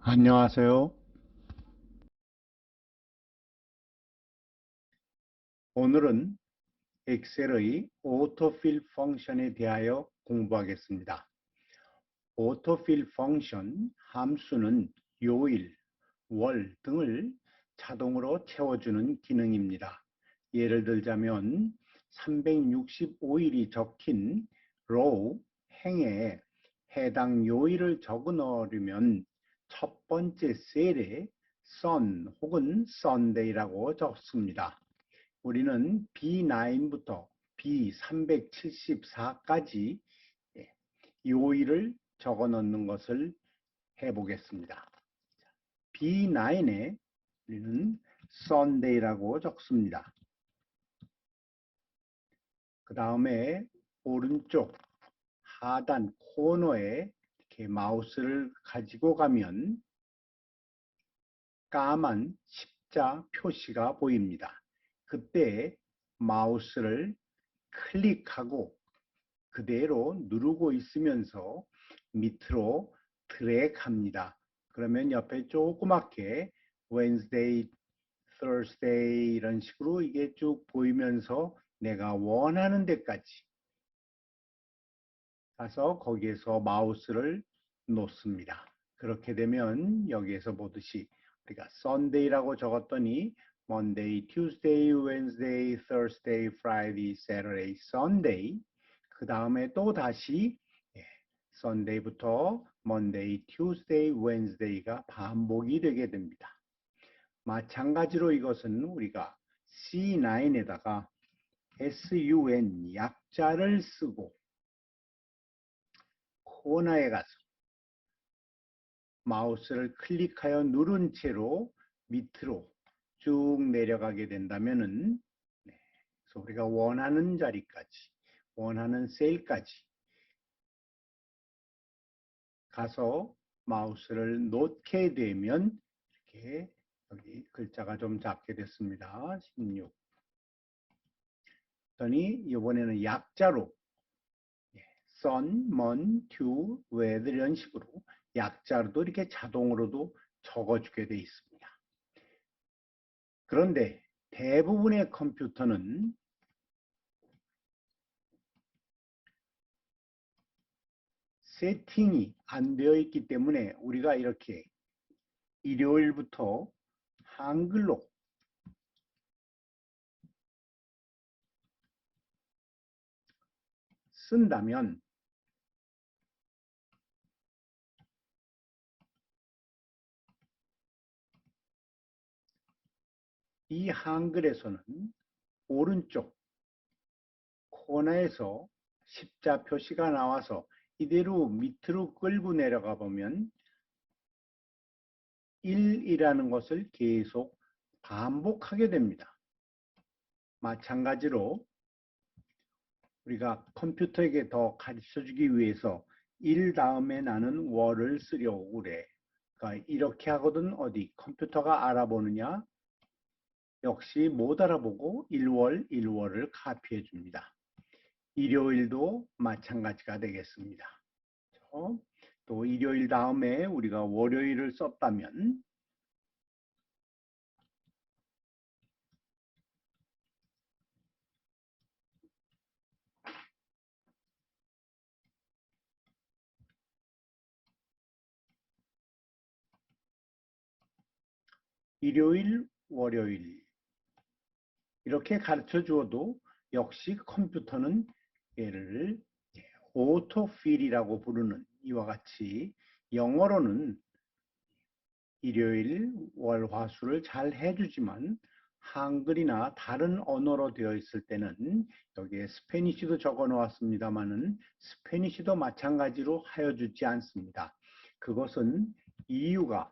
안녕하세요. 오늘은 엑셀의 오토필 펑션에 대하여 공부하겠습니다. 오토필 펑션 함수는 요일, 월 등을 자동으로 채워주는 기능입니다. 예를 들자면 365일이 적힌 row 행에 해당 요일을 적어 넣으려면 첫 번째 셀에 sun 혹은 sunday라고 적습니다. 우리는 B9부터 B374까지 요일을 적어 넣는 것을 해보겠습니다. B9에 우리는 Sunday라고 적습니다. 그 다음에 오른쪽 하단 코너에 이렇게 마우스를 가지고 가면 까만 십자 표시가 보입니다. 그때 마우스를 클릭하고 그대로 누르고 있으면서 밑으로 드래그합니다. 그러면 옆에 조그맣게 Wednesday, Thursday 이런 식으로 이게 쭉 보이면서 내가 원하는 데까지 가서 거기에서 마우스를 놓습니다. 그렇게 되면 여기에서 보듯이 우리가 Sunday라고 적었더니 Monday, Tuesday, Wednesday, Thursday, Friday, Saturday, Sunday 그 다음에 또 다시 Sunday부터 Monday, Tuesday, Wednesday가 반복이 되게 됩니다. 마찬가지로 이것은 우리가 C9에다가 SUN 약자를 쓰고 코너에 가서 마우스를 클릭하여 누른 채로 밑으로 쭉 내려가게 된다면은 그래서 우리가 원하는 자리까지 원하는 셀까지 가서 마우스를 놓게 되면 이렇게 여기 글자가 좀 작게 됐습니다. 16. 그러니 이번에는 약자로 sun, mon, to, with 이런 식으로 약자로도 이렇게 자동으로도 적어주게 되어 있습니다. 그런데 대부분의 컴퓨터는 세팅이 안 되어 있기 때문에 우리가 이렇게 일요일부터 한글로 쓴다면 이 한글에서는 오른쪽 코너에서 십자 표시가 나와서 이대로 밑으로 끌고 내려가 보면 1이라는 것을 계속 반복하게 됩니다. 마찬가지로 우리가 컴퓨터에게 더 가르쳐주기 위해서 1 다음에 나는 월을 쓰려고 그래. 그러니까 이렇게 하거든 어디 컴퓨터가 알아보느냐? 역시 못 알아보고 1월, 1월을 카피해 줍니다. 일요일도 마찬가지가 되겠습니다. 또 일요일 다음에 우리가 월요일을 썼다면 일요일, 월요일 이렇게 가르쳐 주어도 역시 컴퓨터는 얘를 오토필이라고 부르는 이와 같이 영어로는 일요일, 월, 화, 수를 잘 해주지만 한글이나 다른 언어로 되어 있을 때는 여기에 스페니쉬도 적어 놓았습니다만은 스페니쉬도 마찬가지로 하여 주지 않습니다. 그것은 이유가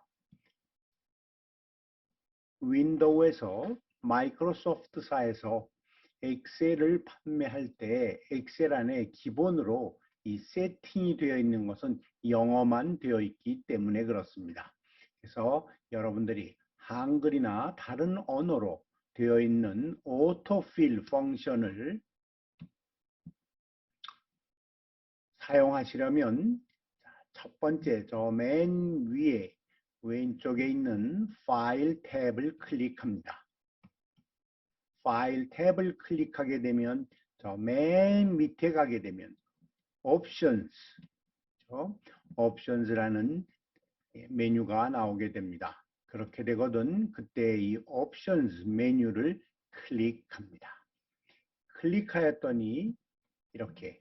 윈도우에서 마이크로소프트사에서 엑셀을 판매할 때 엑셀 안에 기본으로 이 세팅이 되어 있는 것은 영어만 되어 있기 때문에 그렇습니다. 그래서 여러분들이 한글이나 다른 언어로 되어 있는 오토필 펑션을 사용하시려면 첫 번째 저 맨 위에 왼쪽에 있는 파일 탭을 클릭합니다. 파일 탭을 클릭하게 되면 저 맨 밑에 가게 되면 옵션스, 옵션스라는 메뉴가 나오게 됩니다. 그렇게 되거든 그때 이 옵션스 메뉴를 클릭합니다. 클릭하였더니 이렇게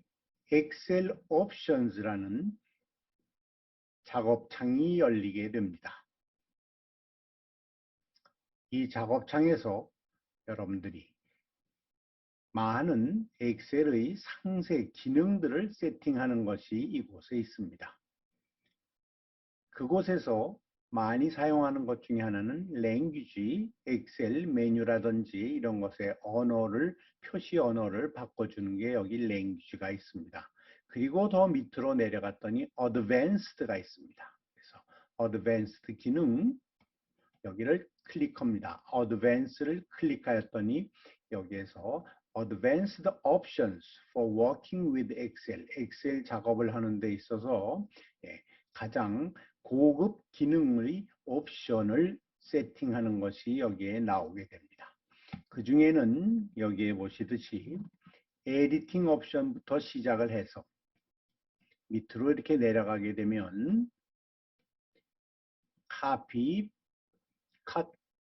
엑셀 옵션스라는 작업창이 열리게 됩니다. 이 작업창에서 여러분들이 많은 엑셀의 상세 기능들을 세팅하는 것이 이곳에 있습니다. 그곳에서 많이 사용하는 것 중에 하나는 랭귀지, 엑셀 메뉴라든지 이런 것의 언어를, 표시 언어를 바꿔주는 게 여기 랭귀지가 있습니다. 그리고 더 밑으로 내려갔더니 어드밴스드가 있습니다. 그래서 어드밴스드 기능 여기를 클릭합니다. 어드밴스를 클릭하였더니 여기에서 Advanced Options for Working with Excel, 엑셀 작업을 하는 데 있어서 가장 고급 기능의 옵션을 세팅하는 것이 여기에 나오게 됩니다. 그 중에는 여기에 보시듯이 에디팅 옵션부터 시작을 해서 밑으로 이렇게 내려가게 되면 카피,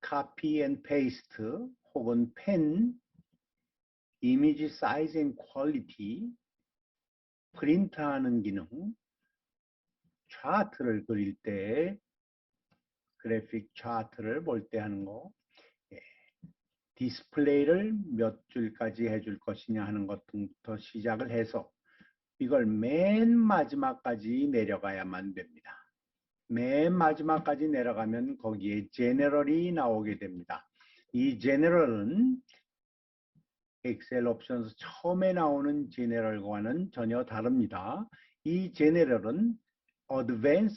copy and paste 혹은 펜, 이미지 사이즈 앤 퀄리티, 프린트하는 기능, 차트를 그릴 때 그래픽 차트를 볼 때 하는 거, 디스플레이를 몇 줄까지 해줄 것이냐 하는 것 등부터 시작을 해서 이걸 맨 마지막까지 내려가야만 됩니다. 맨 마지막까지 내려가면 거기에 제너럴이 나오게 됩니다. 이 제너럴은 엑셀 옵션스 처음에 나오는 제너럴과는 전혀 다릅니다. 이 제너럴은 어드밴스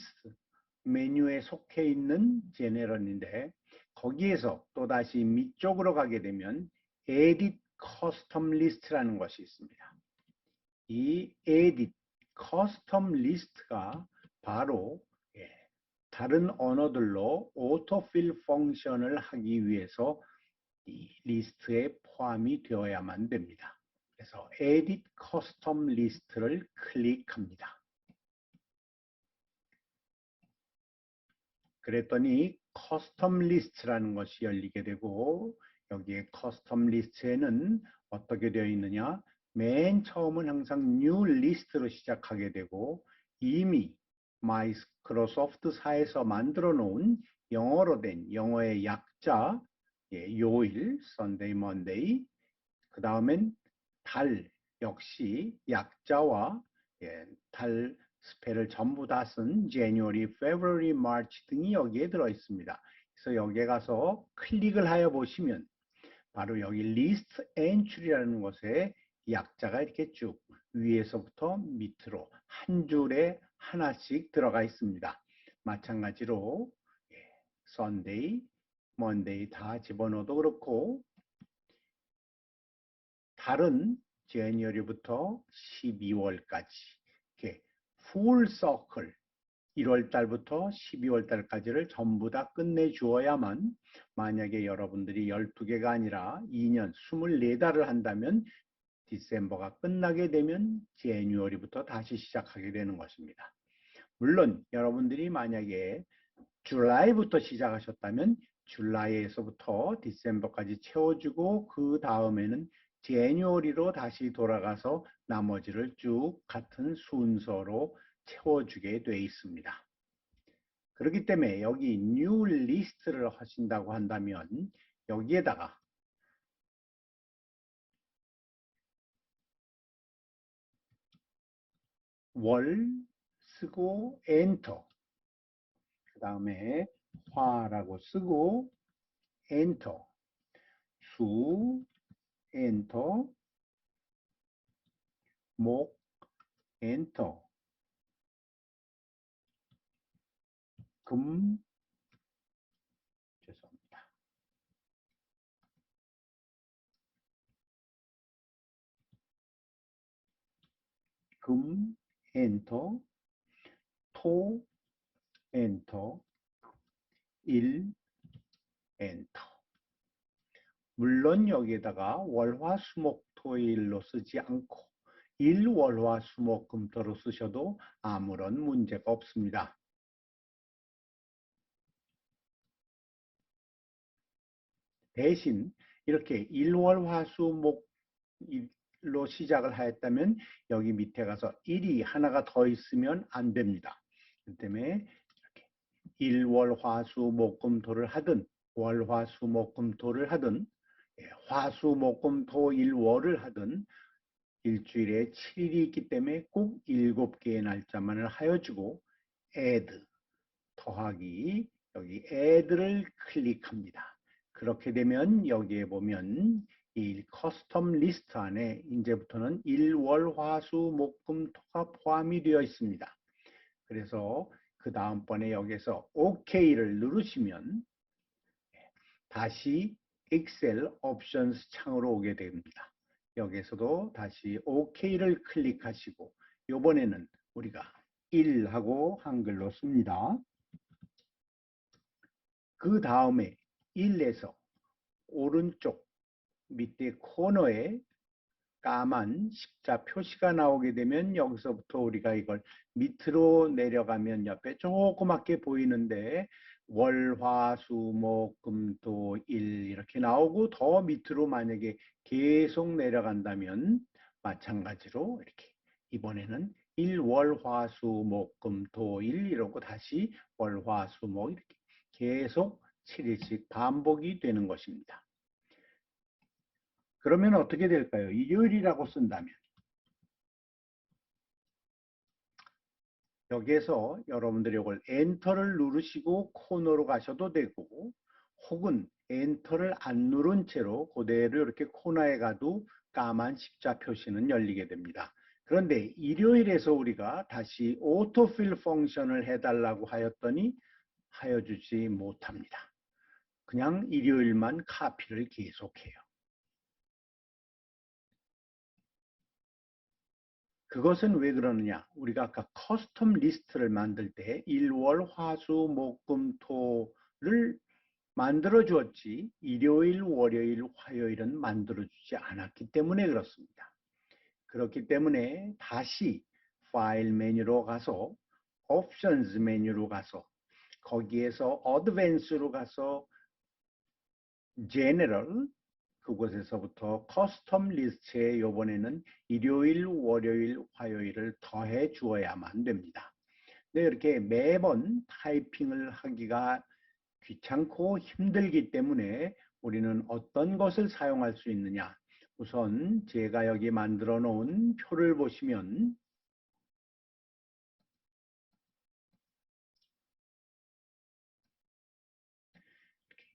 메뉴에 속해 있는 제너럴인데 거기에서 또다시 밑쪽으로 가게 되면 Edit Custom List라는 것이 있습니다. 이 Edit Custom List가 바로 다른 언어들로 오토필 펑션을 하기 위해서 이 리스트에 포함이 되어야만 됩니다. 그래서 Edit Custom List를 클릭합니다. 그랬더니 커스텀 리스트라는 것이 열리게 되고 여기에 커스텀 리스트에는 어떻게 되어 있느냐, 맨 처음은 항상 new list로 시작하게 되고 이미 마이크로소프트사에서 만들어 놓은 영어로 된 영어의 약자, 요일, Sunday, Monday, 그 다음엔 달 역시 약자와 달 스펠을 전부 다 쓴 January, February, March 등이 여기에 들어 있습니다. 그래서 여기에 가서 클릭을 하여 보시면 바로 여기 List Entry라는 것에 약자가 이렇게 쭉 위에서부터 밑으로 한 줄에 하나씩 들어가 있습니다. 마찬가지로 Sunday, Monday 다 집어넣어도 그렇고 달은 January부터 12월까지 이렇게 풀 서클 1월 달부터 12월 달까지를 전부 다 끝내 주어야만, 만약에 여러분들이 12개가 아니라 2년 24달을 한다면 디셈버가 끝나게 되면 제뉴어리부터 다시 시작하게 되는 것입니다. 물론 여러분들이 만약에 줄라이부터 시작하셨다면 줄라이에서부터 디셈버까지 채워주고 그 다음에는 제뉴어리로 다시 돌아가서 나머지를 쭉 같은 순서로 채워주게 되어 있습니다. 그렇기 때문에 여기 new list를 하신다고 한다면 여기에다가 월 쓰고 엔터, 그 다음에 화라고 쓰고 엔터, 수 엔터, 목 엔터, 금 죄송합니다. 금 엔터, 토 엔터, 1, 엔터. 물론 여기에다가 월화수목토일로 쓰지 않고 일월화수목금토로 쓰셔도 아무런 문제가 없습니다. 대신 이렇게 일월화수목일로 시작을 하였다면 여기 밑에 가서 일이 하나가 더 있으면 안 됩니다. 그 때문에 이렇게 일월화수목금토를 하든 월화수목금토를 하든 화수목금토일월을 하든 일주일에 7일이 있기 때문에 꼭 7개의 날짜만을 하여주고 add, 더하기, 여기 add를 클릭합니다. 그렇게 되면 여기에 보면 이 커스텀 리스트 안에 이제부터는 일월화수목금토가 포함이 되어 있습니다. 그래서 그 다음번에 여기서 OK를 누르시면 다시 엑셀 옵션스 창으로 오게 됩니다. 여기서도 다시 OK를 클릭하시고 이번에는 우리가 1하고 한글로 씁니다. 그 다음에 1에서 오른쪽 밑에 코너에 까만 십자 표시가 나오게 되면 여기서부터 우리가 이걸 밑으로 내려가면 옆에 조그맣게 보이는데 월화수목금토일 이렇게 나오고 더 밑으로 만약에 계속 내려간다면 마찬가지로 이렇게 이번에는 일월화수목금토일 이러고 다시 월화수목 이렇게 계속 7일씩 반복이 되는 것입니다. 그러면 어떻게 될까요? 일요일이라고 쓴다면 여기에서 여러분들이 이걸 엔터를 누르시고 코너로 가셔도 되고 혹은 엔터를 안 누른 채로 그대로 이렇게 코너에 가도 까만 십자 표시는 열리게 됩니다. 그런데 일요일에서 우리가 다시 오토필 펑션을 해달라고 하였더니 하여주지 못합니다. 그냥 일요일만 카피를 계속해요. 그것은 왜 그러느냐? 우리가 아까 커스텀 리스트를 만들 때 일월, 화수, 목, 금, 토를 만들어 주었지 일요일, 월요일, 화요일은 만들어 주지 않았기 때문에 그렇습니다. 그렇기 때문에 다시 파일 메뉴로 가서 옵션스 메뉴로 가서 거기에서 어드밴스로 가서 제너럴 그곳에서부터 커스텀 리스트에 이번에는 일요일, 월요일, 화요일을 더해 주어야만 됩니다. 네, 이렇게 매번 타이핑을 하기가 귀찮고 힘들기 때문에 우리는 어떤 것을 사용할 수 있느냐. 우선 제가 여기 만들어 놓은 표를 보시면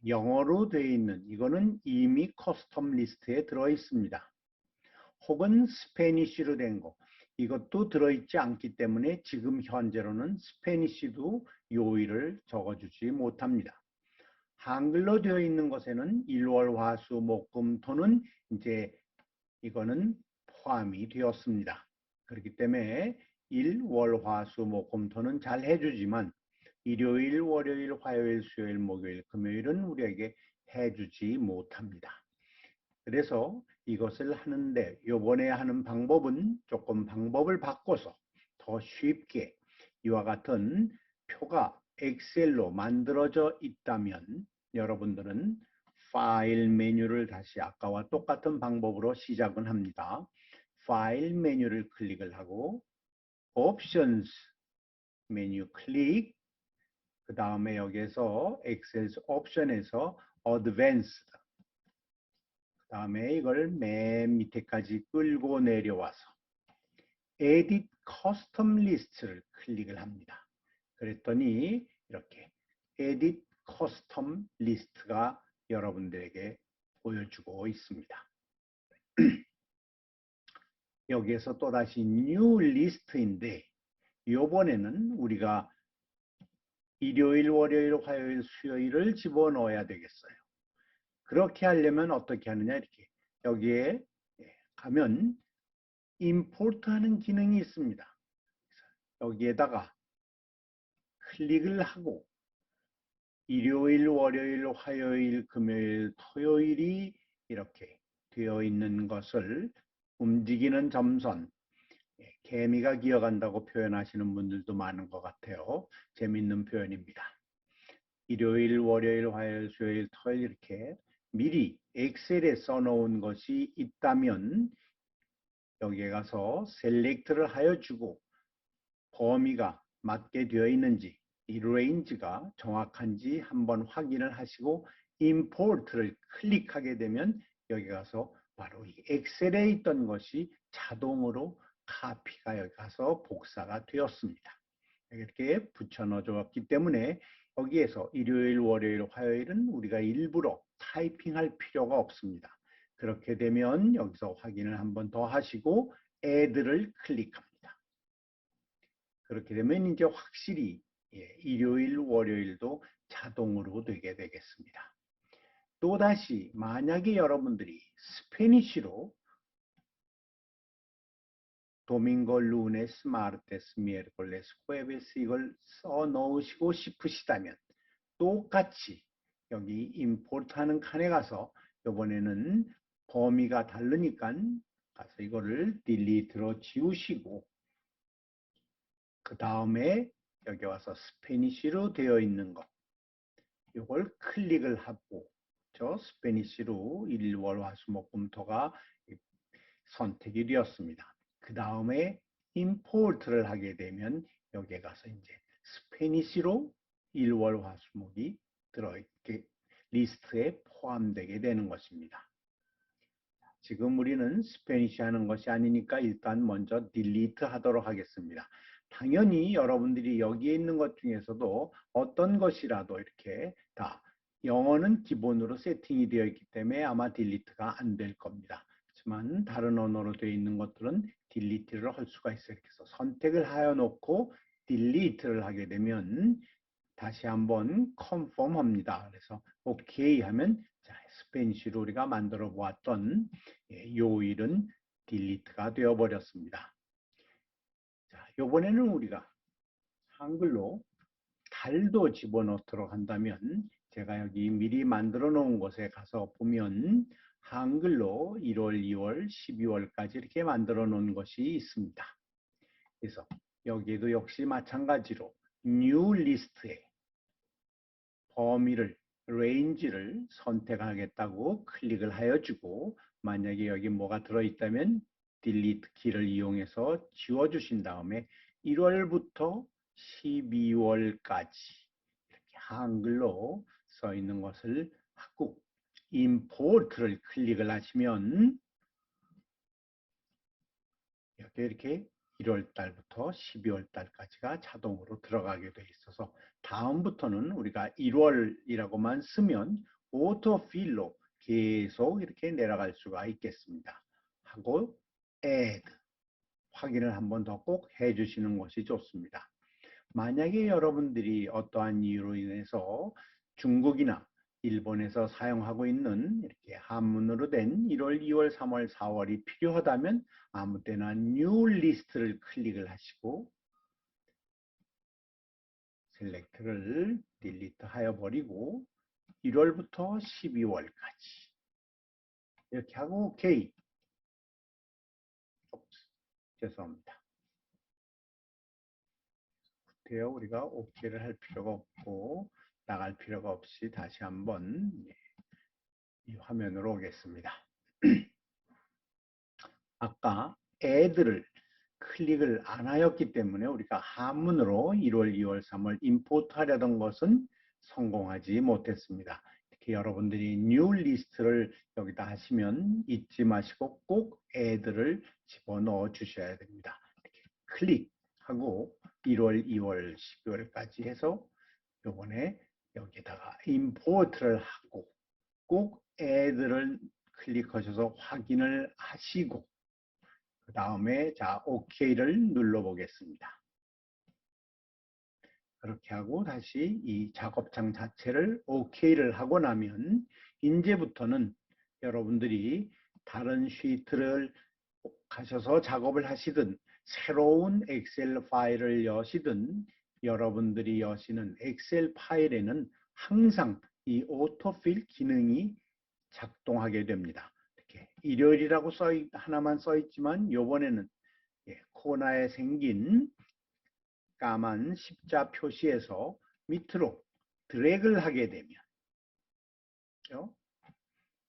영어로 되어 있는 이거는 이미 커스텀 리스트에 들어 있습니다. 혹은 스페니쉬로 된 거. 이것도 들어있지 않기 때문에 지금 현재로는 스페니쉬도 요일을 적어주지 못합니다. 한글로 되어 있는 것에는 일월, 화수, 목, 금, 토는 이제 이거는 포함이 되었습니다. 그렇기 때문에 일, 월, 화, 수, 목, 금, 토는 잘 해주지만 일요일, 월요일, 화요일, 수요일, 목요일, 금요일은 우리에게 해주지 못합니다. 그래서 이것을 하는데 요번에 하는 방법은 조금 방법을 바꿔서 더 쉽게 이와 같은 표가 엑셀로 만들어져 있다면 여러분들은 파일 메뉴를 다시 아까와 똑같은 방법으로 시작은 합니다. 파일 메뉴를 클릭을 하고 옵션스 메뉴 클릭 그 다음에 여기에서 엑셀 옵션에서 어드밴스드 그 다음에 이걸 맨 밑에까지 끌고 내려와서 Edit Custom List를 클릭을 합니다. 그랬더니 이렇게 Edit Custom List가 여러분들에게 보여주고 있습니다. 여기에서 또다시 New List인데 이번에는 우리가 일요일, 월요일, 화요일, 수요일을 집어넣어야 되겠어요. 그렇게 하려면 어떻게 하느냐 이렇게 여기에 가면 임포트 하는 기능이 있습니다. 여기에다가 클릭을 하고 일요일, 월요일, 화요일, 금요일, 토요일이 이렇게 되어 있는 것을 움직이는 점선, 개미가 기어간다고 표현하시는 분들도 많은 것 같아요. 재밌는 표현입니다. 일요일, 월요일, 화요일, 수요일, 토요일 이렇게 미리 엑셀에 써놓은 것이 있다면 여기에 가서 셀렉트를 하여 주고 범위가 맞게 되어 있는지 이 레인지가 정확한지 한번 확인을 하시고 임포트를 클릭하게 되면 여기 가서 바로 이 엑셀에 있던 것이 자동으로 카피가 여기 가서 복사가 되었습니다. 이렇게 붙여 넣어 줬기 때문에 여기에서 일요일, 월요일, 화요일은 우리가 일부러 타이핑할 필요가 없습니다. 그렇게 되면 여기서 확인을 한번 더 하시고 Add를 클릭합니다. 그렇게 되면 이제 확실히 일요일, 월요일도 자동으로 되게 되겠습니다. 또다시 만약에 여러분들이 스페니쉬로 도밍고, 루네스, 마르테스, 미에르콜레스, 후에베스 이걸 써 넣으시고 싶으시다면 똑같이 여기 임포트하는 칸에 가서 이번에는 범위가 다르니까 가서 이거를 딜리트로 지우시고 그 다음에 여기 와서 스페니쉬로 되어 있는 것 이걸 클릭을 하고 저 스페니쉬로 일월 화수목금토가 선택이 되었습니다. 그 다음에 임포트를 하게 되면 여기에 가서 이제 스페니쉬로 일월 화수목이 들어있게 리스트에 포함되게 되는 것입니다. 지금 우리는 스페니쉬 하는 것이 아니니까 일단 먼저 딜리트 하도록 하겠습니다. 당연히 여러분들이 여기에 있는 것 중에서도 어떤 것이라도 이렇게 다 영어는 기본으로 세팅이 되어 있기 때문에 아마 딜리트가 안 될 겁니다. 하지만 다른 언어로 되어 있는 것들은 딜리트를 할 수가 있어요. 그래서 선택을 하여 놓고 딜리트를 하게 되면 다시 한번 컨펌 합니다. 그래서 오케이 하면 자, 스페니쉬로 우리가 만들어 보았던 요일은 딜리트가 되어 버렸습니다. 자, 이번에는 우리가 한글로 달도 집어넣도록 한다면 제가 여기 미리 만들어 놓은 곳에 가서 보면 한글로 1월, 2월, 12월까지 이렇게 만들어 놓은 것이 있습니다. 그래서 여기에도 역시 마찬가지로 뉴 리스트에 범위를, 레인지를 선택하겠다고 클릭을 하여 주고 만약에 여기 뭐가 들어있다면 딜리트 키를 이용해서 지워주신 다음에 1월부터 12월까지 이렇게 한글로 써 있는 것을 하고 임포트를 클릭을 하시면 이렇게 1월 달부터 12월 달까지가 자동으로 들어가게 돼 있어서 다음부터는 우리가 1월이라고만 쓰면 오토필로 계속 이렇게 내려갈 수가 있겠습니다. 하고 add 확인을 한번 더 꼭 해주시는 것이 좋습니다. 만약에 여러분들이 어떠한 이유로 인해서 중국이나 일본에서 사용하고 있는 이렇게 한문으로 된 1월, 2월, 3월, 4월이 필요하다면 아무 때나 뉴 리스트를 클릭을 하시고 셀렉트를 딜리트 하여 버리고 1월부터 12월까지 이렇게 하고 오케이. 죄송합니다. 그래요. 우리가 오케이를 할 필요가 없고 나갈 필요가 없이 다시 한번 이 화면으로 오겠습니다. 아까 애들을 클릭을 안 하였기 때문에 우리가 한문으로 1월, 2월, 3월 임포트 하려던 것은 성공하지 못했습니다. 이렇게 여러분들이 뉴 리스트를 여기다 하시면 잊지 마시고 꼭 애들을 집어넣어 주셔야 됩니다. 이렇게 클릭하고 1월, 2월, 12월까지 해서 요번에 여기다가 임포트를 하고 꼭 애들을 클릭하셔서 확인을 하시고 그 다음에 자 OK를 눌러 보겠습니다. 그렇게 하고 다시 이 작업창 자체를 OK를 하고 나면 이제부터는 여러분들이 다른 시트를 가셔서 작업을 하시든 새로운 엑셀 파일을 여시든 여러분들이 여시는 엑셀 파일에는 항상 이 오토필 기능이 작동하게 됩니다. 이렇게 일요일이라고 하나만 써 있지만 요번에는 코너에 생긴 까만 십자 표시에서 밑으로 드래그를 하게 되면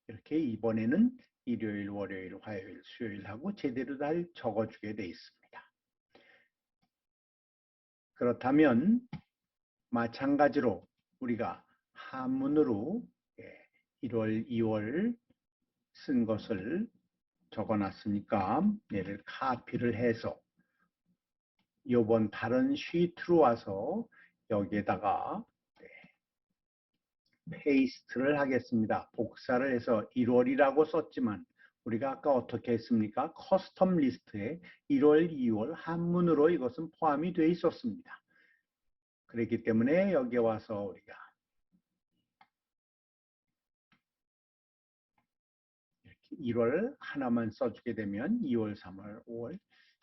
이렇게 이번에는 일요일, 월요일, 화요일, 수요일하고 제대로 잘 적어주게 되어 있습니다. 그렇다면 마찬가지로 우리가 한문으로 1월, 2월 쓴 것을 적어놨으니까 얘를 카피를 해서 요번 다른 시트로 와서 여기에다가 페이스트를 하겠습니다. 복사를 해서 1월이라고 썼지만 우리가 아까 어떻게 했습니까? 커스텀 리스트에 1월, 2월 한문으로 이것은 포함이 되어 있었습니다. 그렇기 때문에 여기에 와서 우리가 이렇게 1월 하나만 써주게 되면 2월, 3월, 5월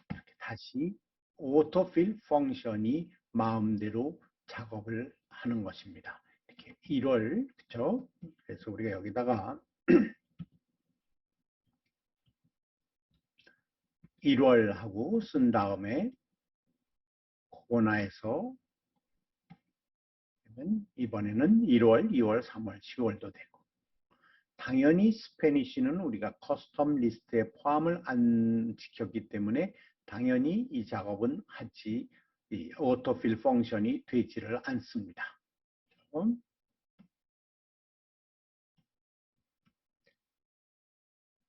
이렇게 다시 오토필 펑션이 마음대로 작업을 하는 것입니다. 이렇게 1월, 그렇죠? 그래서 우리가 여기다가 1월 하고 쓴 다음에 코너에서 이번에는 1월, 2월, 3월, 10월도 되고 당연히 스페니쉬는 우리가 커스텀 리스트에 포함을 안 시켰기 때문에 당연히 이 작업은 하지 이 오토필 펑션이 되지를 않습니다.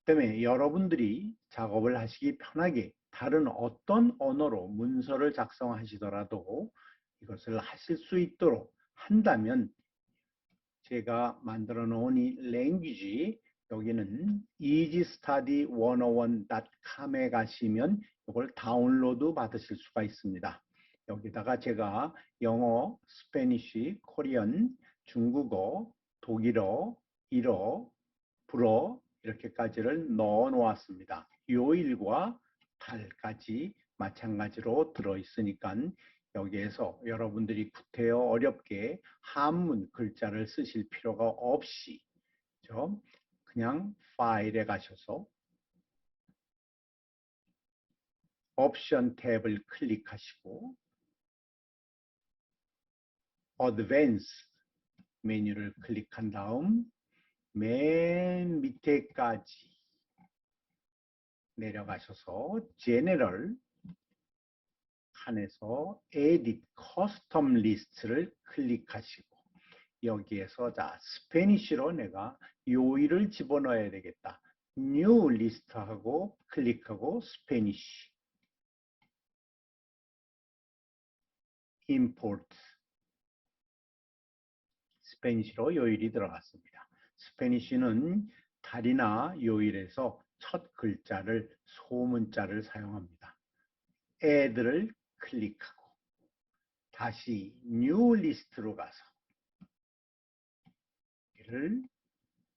때문에 여러분들이 작업을 하시기 편하게 다른 어떤 언어로 문서를 작성하시더라도 이것을 하실 수 있도록 한다면 제가 만들어 놓은 이 랭귀지 여기는 easystudy101.com에 가시면 이걸 다운로드 받으실 수가 있습니다. 여기다가 제가 영어, 스페니쉬, 코리안, 중국어, 독일어, 일어, 불어 이렇게까지를 넣어 놓았습니다. 요일과 달까지 마찬가지로 들어 있으니까 여기에서 여러분들이 구태여 어렵게 한문 글자를 쓰실 필요가 없이 그냥 파일에 가셔서 옵션 탭을 클릭하시고 어드밴스 메뉴를 클릭한 다음 맨 밑에까지 내려가셔서 제너럴 칸에서 Edit Custom List를 클릭하시고 여기에서 자 스페니쉬로 내가 요일을 집어넣어야 되겠다. New List하고 클릭하고 스페니쉬 Import 스페니쉬로 요일이 들어갔습니다. 스페니쉬는 달이나 요일에서 첫 글자를 소문자를 사용합니다. add를 클릭하고 다시 new list로 가서 이를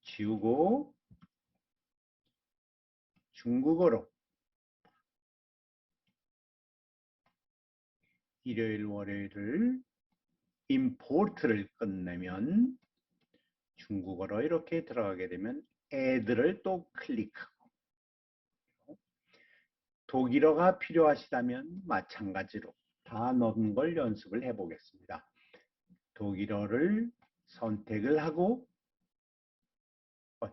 지우고 중국어로 일요일, 월요일을 import를 끝내면 중국어로 이렇게 들어가게 되면 add를 또 클릭하고 독일어가 필요하시다면 마찬가지로 다 넣은 걸 연습을 해 보겠습니다. 독일어를 선택을 하고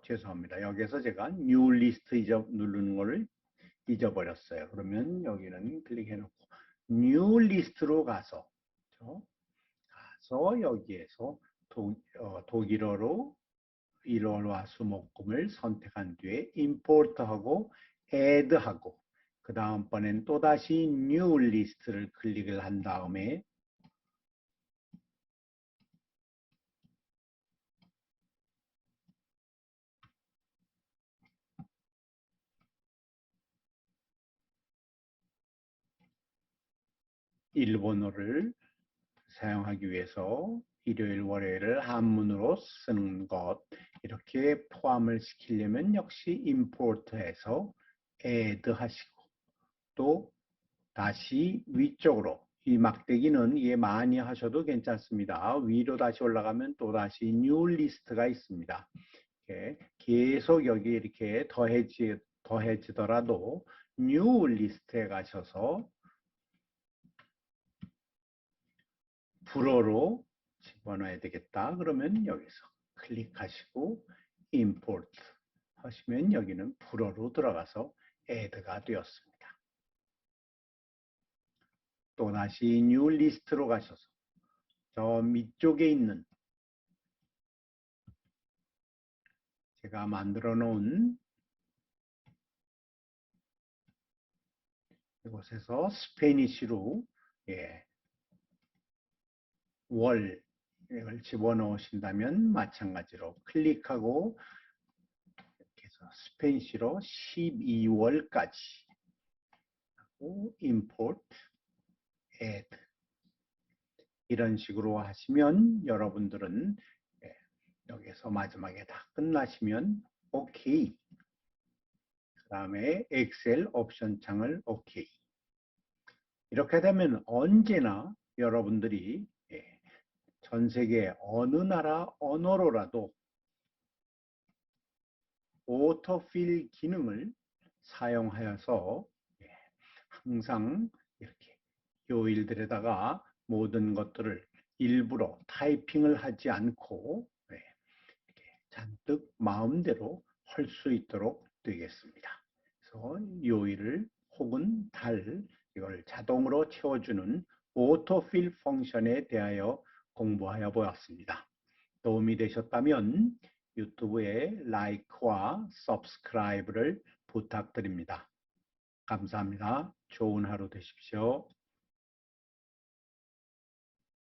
죄송합니다. 여기서 제가 New List 누르는 거를 잊어버렸어요. 그러면 여기는 클릭해 놓고 New List로 가서 여기에서 독일어로 1월화 수목금을 선택한 뒤에 Import하고 Add하고 그 다음번엔 또다시 New List를 클릭을 한 다음에 일본어를 사용하기 위해서 일요일, 월요일을 한문으로 쓰는 것 이렇게 포함을 시키려면 역시 import해서 add 하시고 또 다시 위쪽으로 이 막대기는 이게 많이 하셔도 괜찮습니다. 위로 다시 올라가면 또 다시 new list가 있습니다. 이렇게 계속 여기 이렇게 더해지더라도 new list에 가셔서 불어로 집어넣어야 되겠다. 그러면 여기서 클릭하시고 import 하시면 여기는 불어로 들어가서 add가 되었습니다. 또 다시 new list로 가셔서 저 밑쪽에 있는 제가 만들어 놓은 이곳에서 스페니쉬로 월 이걸 집어넣으신다면 마찬가지로 클릭하고 이렇게 해서 스페니쉬로 12월까지 하고 import, add 이런 식으로 하시면 여러분들은 여기서 마지막에 다 끝나시면 OK 그 다음에 엑셀 옵션 창을 OK 이렇게 되면 언제나 여러분들이 전 세계 어느 나라 언어로라도 오토필 기능을 사용하여서 항상 이렇게 요일들에다가 모든 것들을 일부러 타이핑을 하지 않고 이렇게 잔뜩 마음대로 할 수 있도록 되겠습니다. 그래서 요일을 혹은 달 이걸 자동으로 채워주는 오토필 펑션에 대하여 공부하여 보았습니다. 도움이 되셨다면 유튜브에 라이크와 서브스크라이브를 부탁드립니다. 감사합니다. 좋은 하루 되십시오.